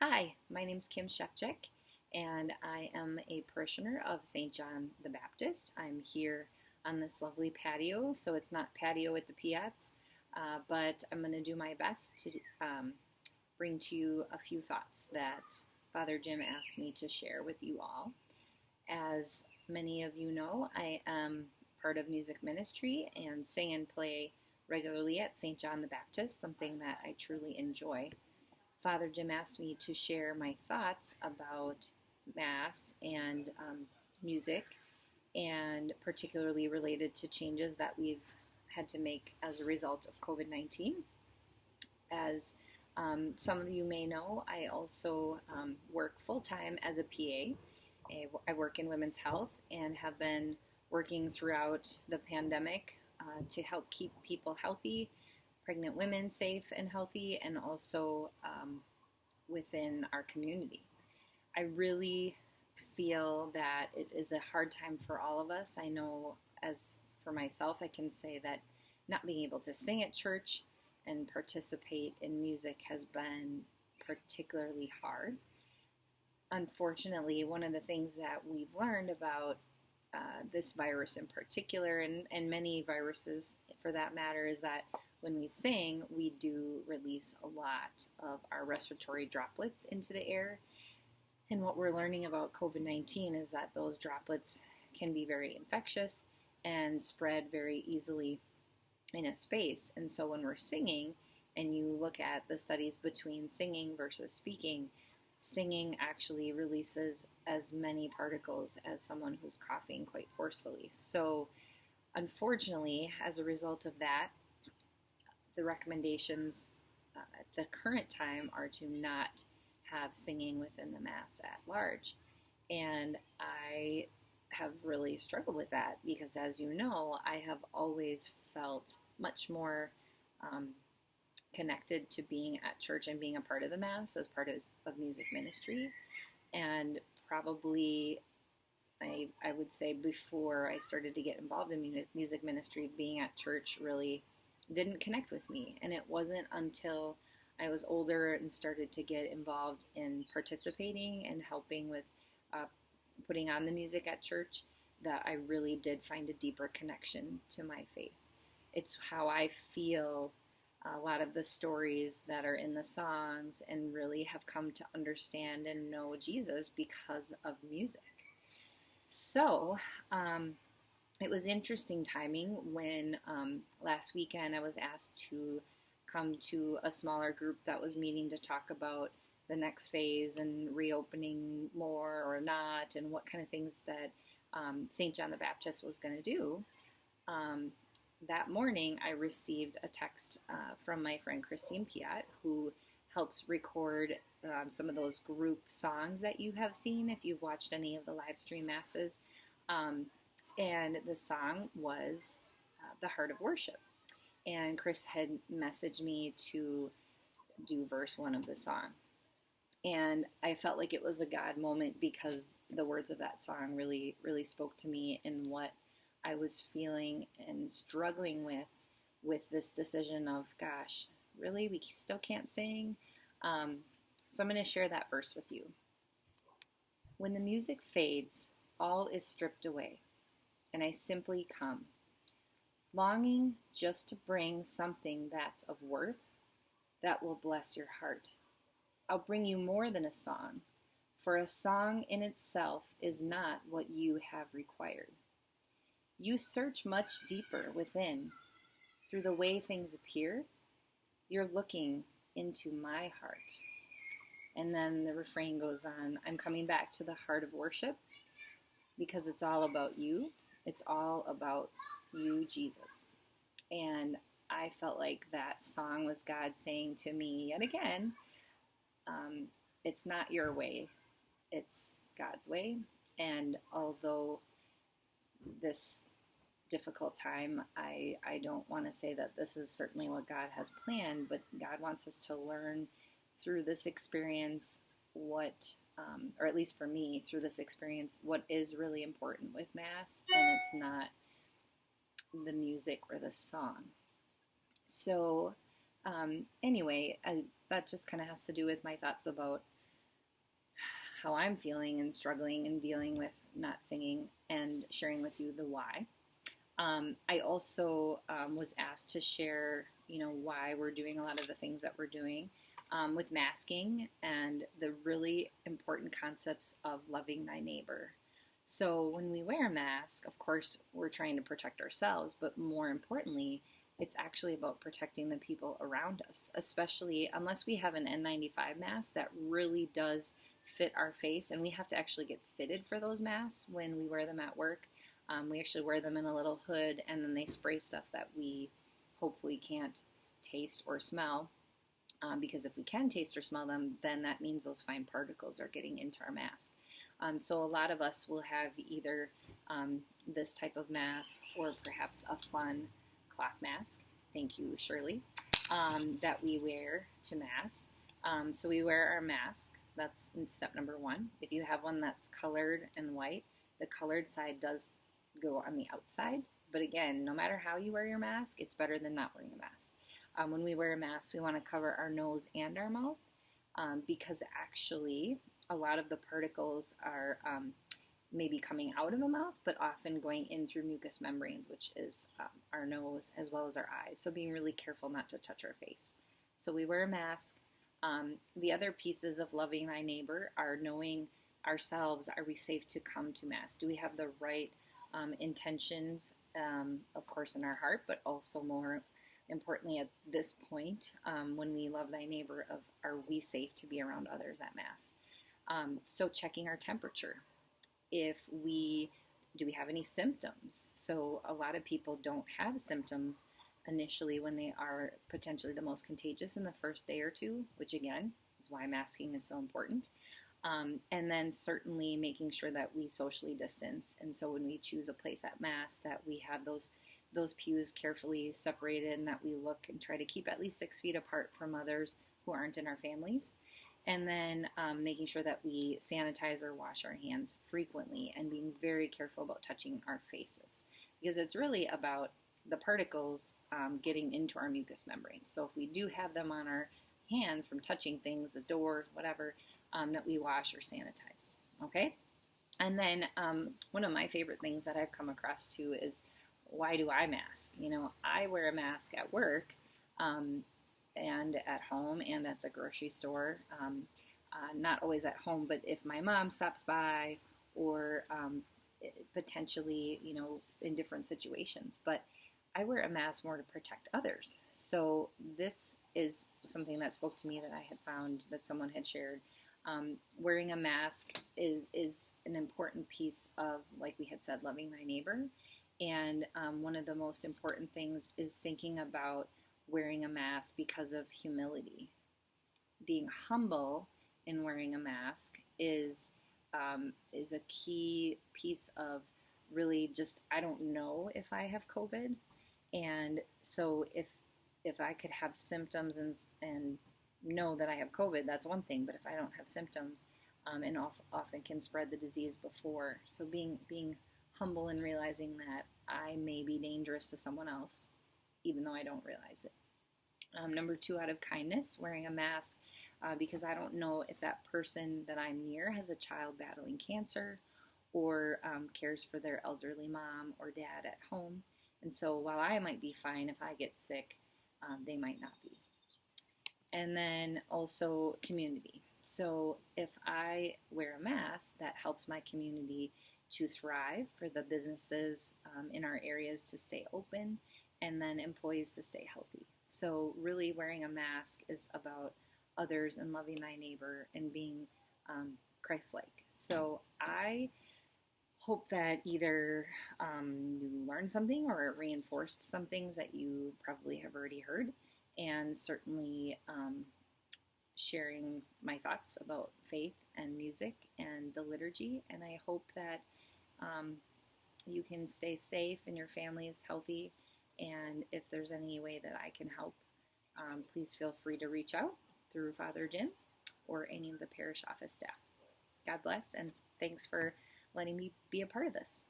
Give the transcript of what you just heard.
Hi, my name is Kim Shefchik, and I am a parishioner of St. John the Baptist. I'm here on this lovely patio, so it's not patio at the Piats, but I'm going to do my best to bring to you a few thoughts that Father Jim asked me to share with you all. As many of you know, I am part of music ministry and sing and play regularly at St. John the Baptist, something that I truly enjoy. Father Jim asked me to share my thoughts about Mass and music, and particularly related to changes that we've had to make as a result of COVID-19. As some of you may know, I also work full-time as a PA. I work in women's health and have been working throughout the pandemic to help keep people healthy, pregnant women safe and healthy, and also within our community. I really feel that it is a hard time for all of us. I know, as for myself, I can say that not being able to sing at church and participate in music has been particularly hard. Unfortunately, one of the things that we've learned about this virus in particular, and many viruses for that matter, is that when we sing, we do release a lot of our respiratory droplets into the air. And what we're learning about COVID-19 is that those droplets can be very infectious and spread very easily in a space. And so when we're singing, and you look at the studies between singing versus speaking, singing actually releases as many particles as someone who's coughing quite forcefully. So unfortunately, as a result of that, the recommendations at the current time are to not have singing within the Mass at large. And I have really struggled with that because, as you know, I have always felt much more connected to being at church and being a part of the Mass as part of music ministry. And probably, I would say before I started to get involved in music ministry, being at church really didn't connect with me. And it wasn't until I was older and started to get involved in participating and helping with putting on the music at church that I really did find a deeper connection to my faith. It's how I feel a lot of the stories that are in the songs, and really have come to understand and know Jesus because of music. So, it was interesting timing when last weekend I was asked to come to a smaller group that was meeting to talk about the next phase and reopening more or not, and what kind of things that St. John the Baptist was going to do. That morning I received a text from my friend Christine Piat, who helps record some of those group songs that you have seen if you've watched any of the live stream masses. And the song was The Heart of Worship. And Chris had messaged me to do verse 1 of the song. And I felt like it was a God moment because the words of that song really, really spoke to me in what I was feeling and struggling with this decision of, gosh, really, we still can't sing? So I'm going to share that verse with you. When the music fades, all is stripped away, and I simply come, longing just to bring something that's of worth that will bless your heart. I'll bring you more than a song, for a song in itself is not what you have required. You search much deeper within. Through the way things appear, you're looking into my heart. And then the refrain goes on, I'm coming back to the heart of worship because it's all about you. It's all about you, Jesus. And I felt like that song was God saying to me yet again, it's not your way, it's God's way. And although this difficult time, I don't want to say that this is certainly what God has planned, but God wants us to learn through this experience what, or at least for me, through this experience, what is really important with Mass, and it's not the music or the song. So anyway, that just kind of has to do with my thoughts about how I'm feeling and struggling and dealing with not singing and sharing with you the why. I also was asked to share, why we're doing a lot of the things that we're doing with masking and the really important concepts of loving thy neighbor. So when we wear a mask, of course, we're trying to protect ourselves, but more importantly, it's actually about protecting the people around us, especially unless we have an N95 mask that really does fit our face, and we have to actually get fitted for those masks when we wear them at work. We actually wear them in a little hood, and then they spray stuff that we hopefully can't taste or smell. Because if we can taste or smell them, then that means those fine particles are getting into our mask. So a lot of us will have either this type of mask or perhaps a fun cloth mask. Thank you, Shirley, that we wear to mass. So we wear our mask. That's step number one. If you have one that's colored and white, the colored side does go on the outside. But again, no matter how you wear your mask, it's better than not wearing a mask. When we wear a mask, we want to cover our nose and our mouth because actually a lot of the particles are maybe coming out of the mouth, but often going in through mucous membranes, which is our nose as well as our eyes. So being really careful not to touch our face. So we wear a mask. The other pieces of loving thy neighbor are knowing ourselves, are we safe to come to Mass? Do we have the right intentions, of course, in our heart, but also more importantly at this point, when we love thy neighbor, are we safe to be around others at Mass? So checking our temperature. Do we have any symptoms? So a lot of people don't have symptoms initially when they are potentially the most contagious in the first day or two, which again is why masking is so important. And then certainly making sure that we socially distance. And so when we choose a place at Mass, that we have those pews carefully separated and that we look and try to keep at least 6 feet apart from others who aren't in our families. And then making sure that we sanitize or wash our hands frequently and being very careful about touching our faces. Because it's really about the particles getting into our mucous membranes. So if we do have them on our hands from touching things, the door, whatever, that we wash or sanitize. Okay? And then one of my favorite things that I've come across too is, why do I mask? I wear a mask at work and at home and at the grocery store. Not always at home, but if my mom stops by or potentially, in different situations. But I wear a mask more to protect others. So this is something that spoke to me that I had found that someone had shared. Wearing a mask is an important piece of, like we had said, loving thy neighbor. And one of the most important things is thinking about wearing a mask because of humility. Being humble in wearing a mask is a key piece of really just, I don't know if I have COVID. And so if I could have symptoms and know that I have COVID, that's one thing. But if I don't have symptoms, and often can spread the disease before. So being humble and realizing that I may be dangerous to someone else, even though I don't realize it. Number 2, out of kindness, wearing a mask because I don't know if that person that I'm near has a child battling cancer or cares for their elderly mom or dad at home. And so while I might be fine if I get sick, they might not be. And then also community. So if I wear a mask, that helps my community to thrive, for the businesses in our areas to stay open, and then employees to stay healthy. So really wearing a mask is about others and loving thy neighbor and being Christ-like. So I hope that either you learned something or it reinforced some things that you probably have already heard, and certainly sharing my thoughts about faith and music and the liturgy. And I hope that you can stay safe and your family is healthy. And if there's any way that I can help, please feel free to reach out through Father Jim or any of the parish office staff. God bless, and thanks for letting me be a part of this.